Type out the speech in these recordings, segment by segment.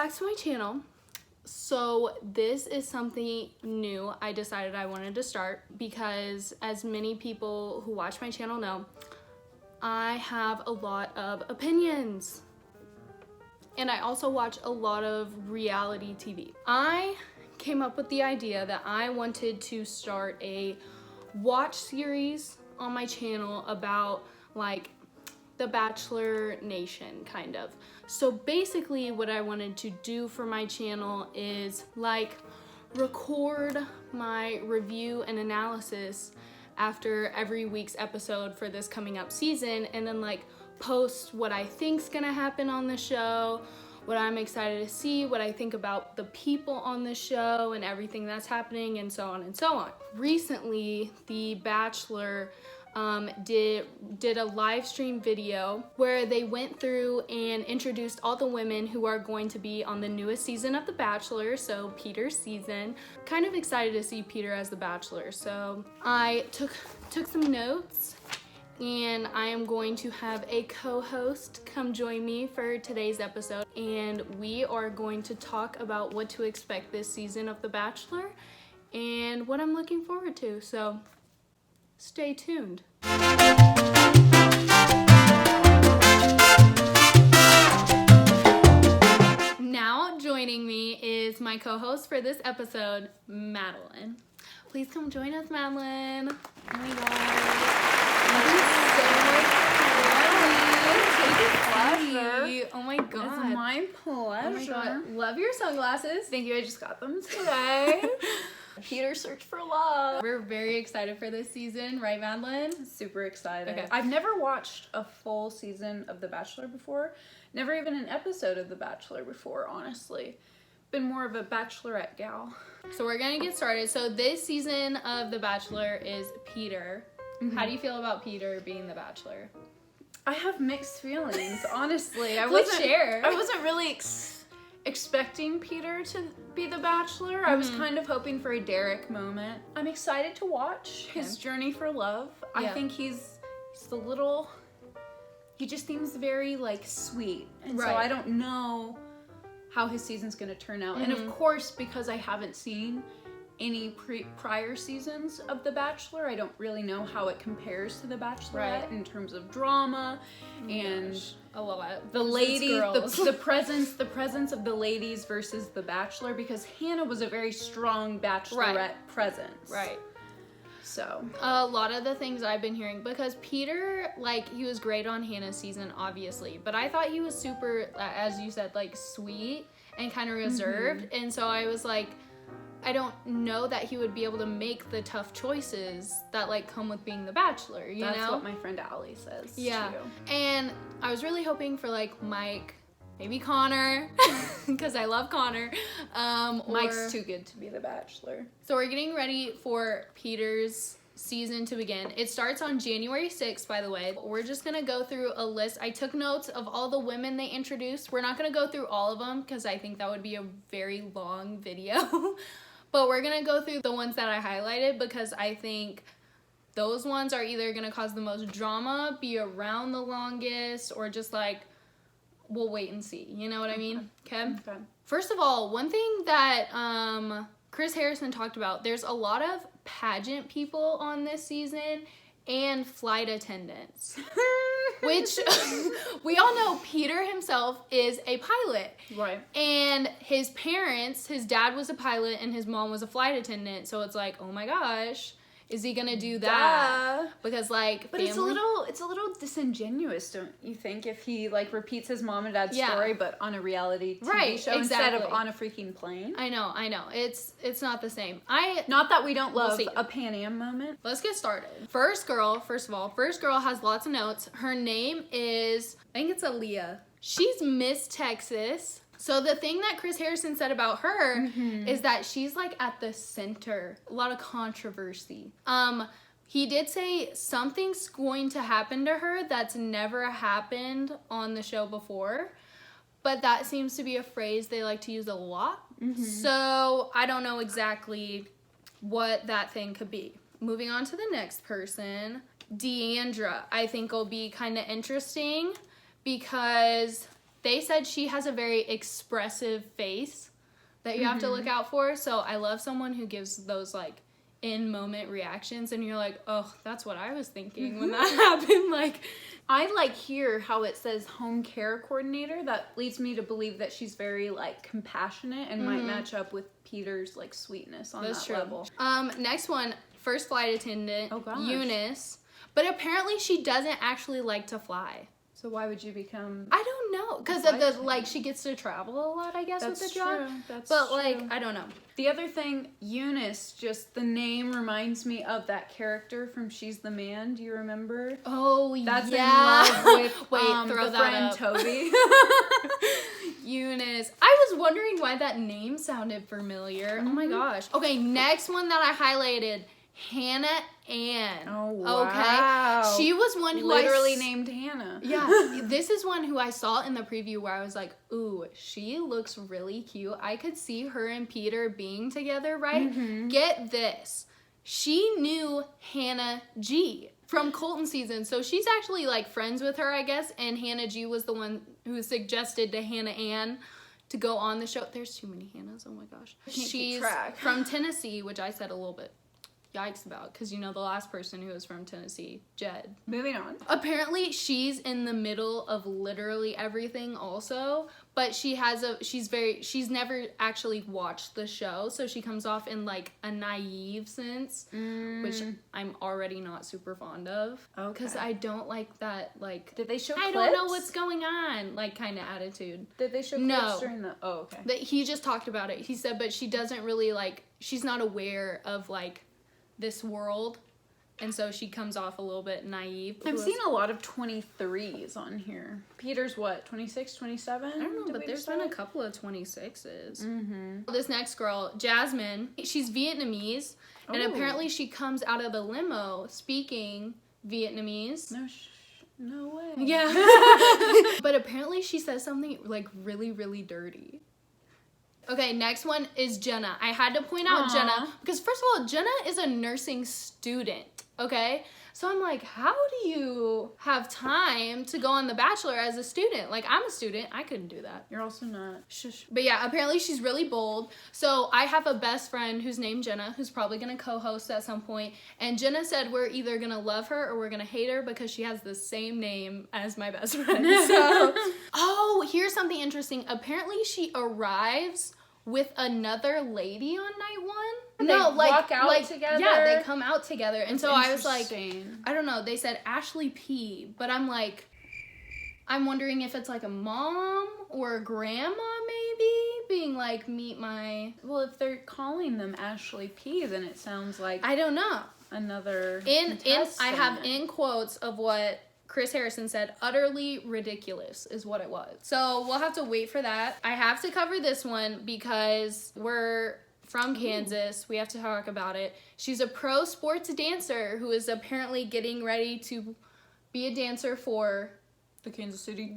back to my channel. So this is something new I decided I wanted to start because, as many people who watch my channel know, I have a lot of opinions. And I also watch a lot of reality TV. I came up with the idea that I wanted to start a watch series on my channel about like the Bachelor Nation, kind of. So basically what I wanted to do for my channel is like record my review and analysis after every week's episode for this coming up season, and then like post what I think's gonna happen on the show, what I'm excited to see, what I think about the people on the show and everything that's happening, and so on and so on. Recently, The Bachelor did a live stream video where they went through and introduced all the women who are going to be on the newest season of The Bachelor, so Peter's season. Kind of excited to see Peter as The Bachelor, so I took some notes, and I am going to have a co-host come join me for today's episode, and we are going to talk about what to expect this season of The Bachelor and what I'm looking forward to, so stay tuned. Now joining me is my co-host for this episode, Madeleine. Please come join us, Madeleine. Oh my god. Oh my god. It's my pleasure. Oh my god. Love your sunglasses. Thank you. I just got them today. Peter search for love. We're very excited for this season, right, Madeleine? Super excited. Okay. I've never watched a full season of The Bachelor before. Never even an episode of The Bachelor before, honestly. Been more of a Bachelorette gal. So we're gonna get started. So this season of The Bachelor is Peter. Mm-hmm. How do you feel about Peter being The Bachelor? I have mixed feelings, honestly. I wasn't really expecting Peter to be The Bachelor. Mm-hmm. I was kind of hoping for a Derek moment. I'm excited to watch his journey for love. Yeah. I think he's a little, he just seems very like sweet. And so I don't know how his season's gonna turn out. Mm-hmm. And of course, because I haven't seen any prior seasons of The Bachelor, I don't really know how it compares to The Bachelorette in terms of drama and a lot. The ladies, the presence of the ladies versus The Bachelor, because Hannah was a very strong Bachelorette presence. Right. So a lot of the things I've been hearing, because Peter, like, he was great on Hannah's season, obviously, but I thought he was super, as you said, like, sweet and kind of reserved. Mm-hmm. And so I was like, I don't know that he would be able to make the tough choices that like come with being The Bachelor, you know? That's what my friend Allie says, yeah. too. And I was really hoping for like Mike, maybe Connor, because I love Connor. Mike's too good to be The Bachelor. So we're getting ready for Peter's season to begin. It starts on January 6th, by the way. We're just gonna go through a list. I took notes of all the women they introduced. We're not gonna go through all of them because I think that would be a very long video. But we're gonna go through the ones that I highlighted because I think those ones are either gonna cause the most drama, be around the longest, or just like, we'll wait and see. You know what I mean? Okay? First of all, one thing that Chris Harrison talked about, there's a lot of pageant people on this season and flight attendants. Which we all know Peter himself is a pilot. Right. And his parents, his dad was a pilot and his mom was a flight attendant. So it's like, oh my gosh, is he gonna do that? Because like, but it's a little disingenuous, don't you think, if he like repeats his mom and dad's story, but on a reality TV show instead of on a freaking plane? I know. It's not the same. Not that we don't love a Pan Am moment. Let's get started. First girl has lots of notes. Her name is, I think it's Aaliyah. She's Miss Texas. So the thing that Chris Harrison said about her is that she's like at the center. A lot of controversy. He did say something's going to happen to her that's never happened on the show before. But that seems to be a phrase they like to use a lot. So I don't know exactly what that thing could be. Moving on to the next person, Deandra. I think will be kind of interesting because they said she has a very expressive face that you have to look out for. So I love someone who gives those like in-moment reactions and you're like, oh, that's what I was thinking when that happened. Like, I like hear how it says home care coordinator. That leads me to believe that she's very like compassionate and might match up with Peter's like sweetness on that level. Next one, first flight attendant, oh, gosh. Eunice. But apparently she doesn't actually like to fly. So why would you become? I don't know, because of the like she gets to travel a lot, I guess, with the job. That's but true. like I don't know. The other thing, Eunice, just the name reminds me of that character from She's the Man. Do you remember? Oh, that's yeah. in love with Wait, throw the that friend up. Toby. Eunice. I was wondering why that name sounded familiar. Oh my gosh. Okay, next one that I highlighted. Hanna Ann. Oh, wow. Okay. She was one who literally named Hannah. Yeah. This is one who I saw in the preview where I was like, ooh, she looks really cute. I could see her and Peter being together, right? Get this. She knew Hanna G from Colton season. So she's actually like friends with her, I guess. And Hanna G was the one who suggested to Hanna Ann to go on the show. There's too many Hannahs. Oh my gosh. She's from Tennessee, which I said a little bit yikes about, because you know the last person who was from Tennessee, Jed. Moving on. Apparently she's in the middle of literally everything also, but she's never actually watched the show, so she comes off in like a naive sense, which I'm already not super fond of. Okay. Because I don't like that, like, did they show clips? I don't know what's going on, like, kind of attitude. Did they show clips during the, oh, okay. But he just talked about it. He said, but she doesn't really, like, she's not aware of, like, this world, and so she comes off a little bit naive. I've seen a lot of 23s on here. Peter's what, 26, 27? I don't know, but there's been a couple of 26s. This next girl, Jasmine, she's Vietnamese, and apparently she comes out of the limo speaking Vietnamese. No way. Yeah. But apparently she says something like really, really dirty. Okay, next one is Jenna. I had to point out Jenna because, first of all, Jenna is a nursing student, okay? So I'm like, how do you have time to go on The Bachelor as a student? Like, I'm a student. I couldn't do that. You're also not. Shush. But yeah, apparently she's really bold. So I have a best friend who's named Jenna, who's probably going to co-host at some point. And Jenna said we're either going to love her or we're going to hate her because she has the same name as my best friend. So, oh, here's something interesting. Apparently she arrives with another lady on night one. No, they walk out together? Yeah, they come out together. And so I was like, interesting. I don't know. They said Ashley P, but I'm like, I'm wondering if it's like a mom or a grandma maybe being like, meet my... Well, if they're calling them Ashley P, then it sounds like... I don't know. Another I have in quotes of what Chris Harrison said, utterly ridiculous is what it was. So we'll have to wait for that. I have to cover this one because we're from Kansas. We have to talk about it. She's a pro sports dancer who is apparently getting ready to be a dancer for the Kansas City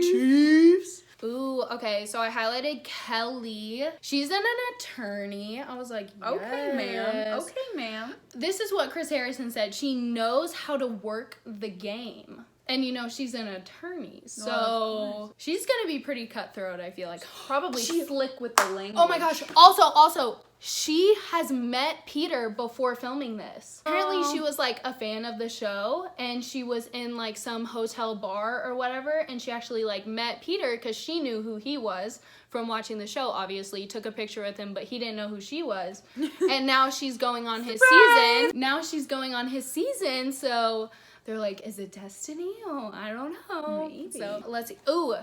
Chiefs. Ooh, okay, so I highlighted Kelly. She's an attorney. I was like, yes. Okay, ma'am. Okay, ma'am. This is what Chris Harrison said. She knows how to work the game. And you know, she's an attorney. So she's going to be pretty cutthroat, I feel like. Probably slick with the language. Oh my gosh. Also, she has met Peter before filming this. Apparently she was like a fan of the show and she was in like some hotel bar or whatever, and she actually like met Peter because she knew who he was from watching the show, obviously. Took a picture with him, but he didn't know who she was. And now she's going on his season. So they're like, is it destiny? Oh, I don't know. Maybe. So let's see. Ooh,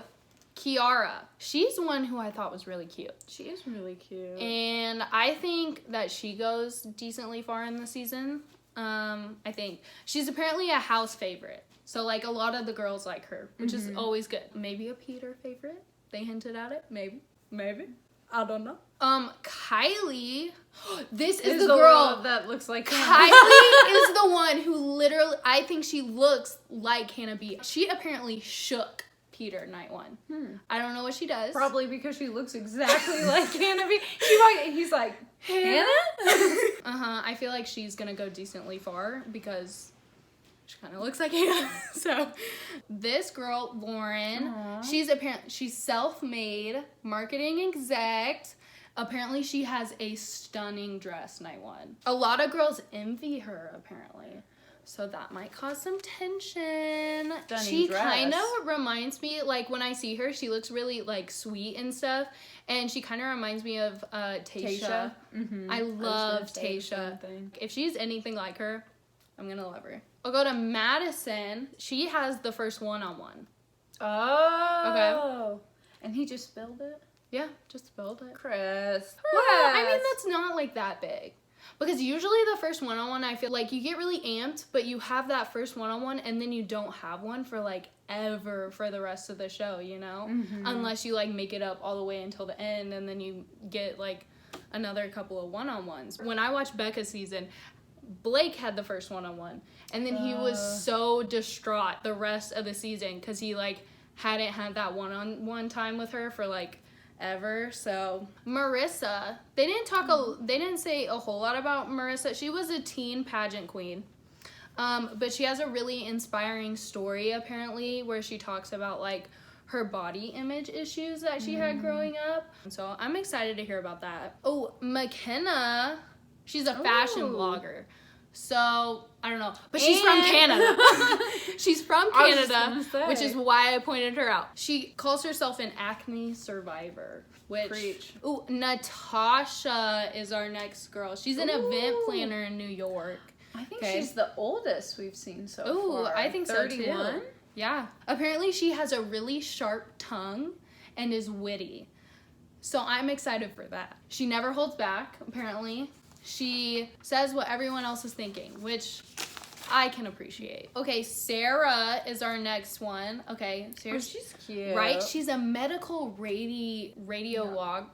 Kiara. She's one who I thought was really cute. She is really cute. And I think that she goes decently far in the season. I think. She's apparently a house favorite. So, like, a lot of the girls like her, which is always good. Maybe a Peter favorite. They hinted at it. Maybe. I don't know. Kylie. This is the girl that looks like Kylie is the one who literally, I think she looks like Hanna B. She apparently shook Peter night one. I don't know what she does. Probably because she looks exactly like Hanna B. He's like, Hannah? I feel like she's gonna go decently far because which kind of looks like Hannah. So this girl, Boren, she's self-made marketing exec. Apparently she has a stunning dress night one. A lot of girls envy her apparently. So that might cause some tension. She kind of reminds me, like when I see her, she looks really like sweet and stuff. And she kind of reminds me of Tasha. Mm-hmm. I love Tasha. If she's anything like her, I'm going to love her. I'll go to Madison. She has the first one-on-one. Oh. Okay. And he just spilled it? Yeah, just spilled it. Chris. Well, I mean, that's not like that big. Because usually the first one-on-one, I feel like you get really amped, but you have that first one-on-one and then you don't have one for like ever for the rest of the show, you know? Mm-hmm. Unless you like make it up all the way until the end and then you get like another couple of one-on-ones. When I watched Becca's season, Blake had the first one-on-one and then he was so distraught the rest of the season because he like hadn't had that one-on-one time with her for like ever. So Marissa, they didn't say a whole lot about Marissa. She was a teen pageant queen, but she has a really inspiring story apparently where she talks about like her body image issues that she had growing up. So I'm excited to hear about that. Oh, McKenna, she's a fashion blogger. So, I don't know. But she's from Canada. She's from Canada, which is why I pointed her out. She calls herself an acne survivor. Which, Preach. Ooh, Natasha is our next girl. She's an event planner in New York. I think she's the oldest we've seen so far. Ooh, I think 31? So too. Yeah. Apparently she has a really sharp tongue and is witty. So I'm excited for that. She never holds back, apparently. She says what everyone else is thinking, which I can appreciate. Okay, Sara is our next one. Okay, she's cute. Right? She's a medical radiographer.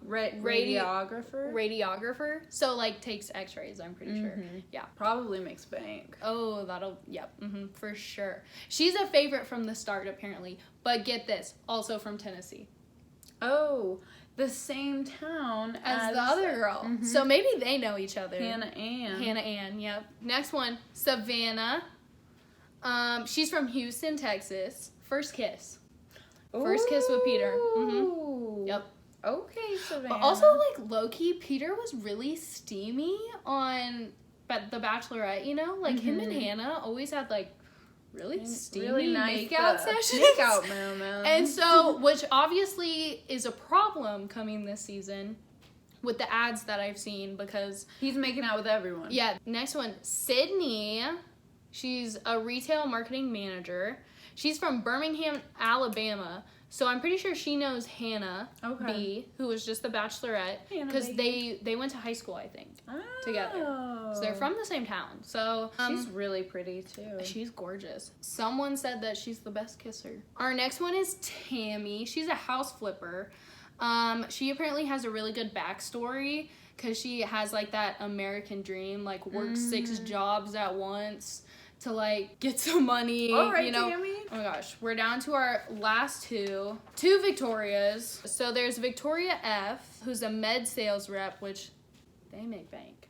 So, like, takes x-rays, I'm pretty sure. Yeah. Probably makes bank. Oh, for sure. She's a favorite from the start, apparently. But get this, also from Tennessee. Oh, the same town as the other girl. So maybe they know each other. Hanna Ann, yep. Next one, Savannah. She's from Houston, Texas. First kiss. First kiss with Peter. Yep. Okay, Savannah. But also, like, low-key, Peter was really steamy on The Bachelorette, you know? Like, him and Hannah always had, like, really steamy really nice makeout sessions. Makeout moments. And so, which obviously is a problem coming this season with the ads that I've seen because he's making out with everyone. Yeah. Next one, Sydney. She's a retail marketing manager. She's from Birmingham, Alabama. So I'm pretty sure she knows Hanna B, who was just the Bachelorette, because they went to high school, I think, together. So they're from the same town. So she's really pretty too. She's gorgeous. Someone said that she's the best kisser. Our next one is Tammy. She's a house flipper. She apparently has a really good backstory because she has like that American dream, like works 6 jobs at once to like get some money. All right, you know. Tammy. Oh my gosh, we're down to our last two Victorias. So there's Victoria F, who's a med sales rep, which they make bank.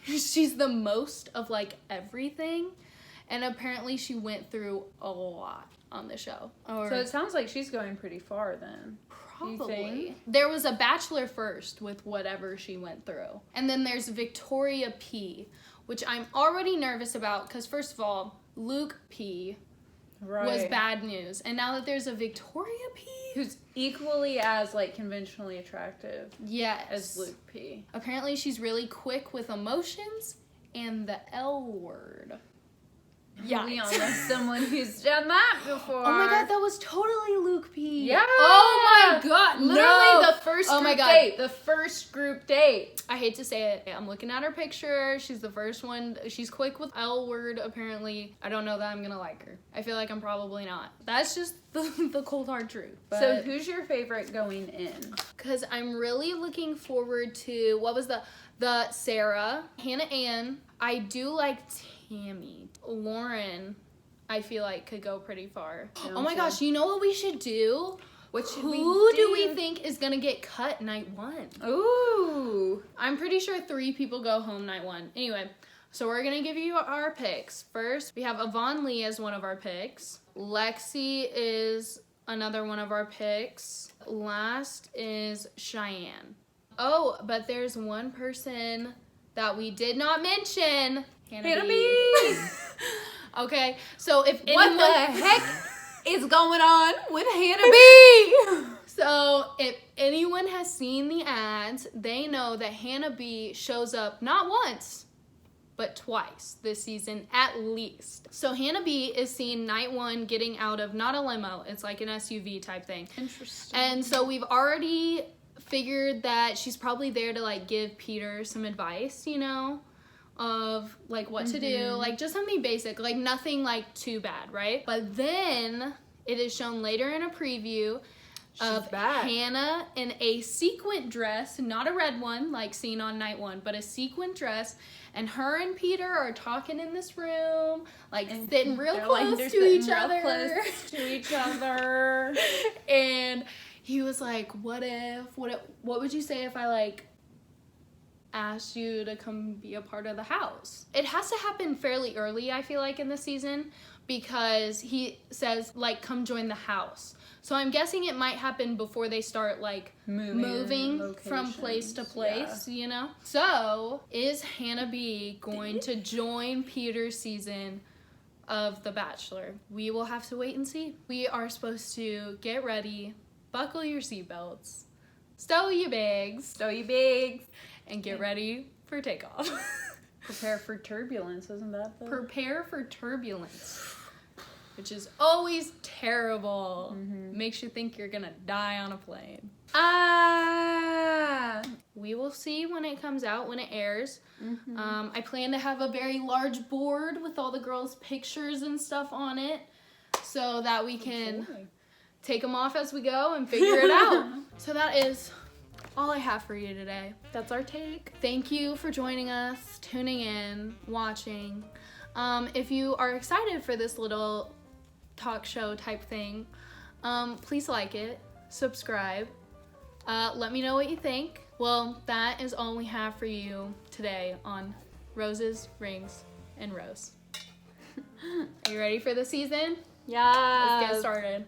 She's the most of like everything, and apparently she went through a lot on the show. So it sounds like she's going pretty far then. Probably. There was a Bachelor first with whatever she went through, and then there's Victoria P, which I'm already nervous about because first of all, Luke P was bad news, and now that there's a Victoria P who's equally as like conventionally attractive as Luke P. Apparently she's really quick with emotions and the L word. Yeah, we all know someone who's done that before. Oh my god, that was totally Luke P. Yeah. Oh my god. Literally the first group date. The first group date. I hate to say it. I'm looking at her picture. She's the first one. She's quick with L word, apparently. I don't know that I'm gonna like her. I feel like I'm probably not. That's just the cold hard truth. But so who's your favorite going in? Because I'm really looking forward to, what was the Sara, Hanna Ann. I do like Tammy. Lauren, I feel like could go pretty far. Oh my gosh, you know what we should do? Who do we think is gonna get cut night 1? Ooh. I'm pretty sure 3 people go home night 1. Anyway, So we're gonna give you our picks. First, we have Yvonne Lee as one of our picks. Lexi is another one of our picks. Last is Cheyenne. Oh, but there's one person that we did not mention. Hanna B. Okay, so if anyone... What the heck is going on with Hanna B? So if anyone has seen the ads, they know that Hanna B shows up not once, but twice this season at least. So Hanna B is seen night 1 getting out of not a limo, it's like an SUV type thing. Interesting. And so we've already figured that she's probably there to like give Peter some advice, you know, of like what to do, like just something basic, like nothing like too bad, right? But then it is shown later in a preview of Hannah in a sequin dress, not a red one like seen on night 1, but a sequin dress, and her and Peter are talking in this room, like sitting real close to each other. And he was like, what would you say if I like asked you to come be a part of the house? It has to happen fairly early, I feel like, in the season, because he says like come join the house. So I'm guessing it might happen before they start like moving from place to place, you know? So is Hanna B going to join Peter's season of The Bachelor? We will have to wait and see. We are supposed to get ready, buckle your seatbelts, stow your bags, and get ready for takeoff. Prepare for turbulence, isn't that the... Prepare for turbulence, which is always terrible. Makes you think you're gonna die on a plane. We will see when it comes out, when it airs. I plan to have a very large board with all the girls' pictures and stuff on it, so that we can take them off as we go and figure it out. So that is all I have for you today. That's our take. Thank you for joining us, tuning in, watching. If you are excited for this little talk show type thing, please like it, subscribe, let me know what you think. Well, that is all we have for you today on Roses, Rings, and Rose. Are you ready for the season? Yeah. Let's get started.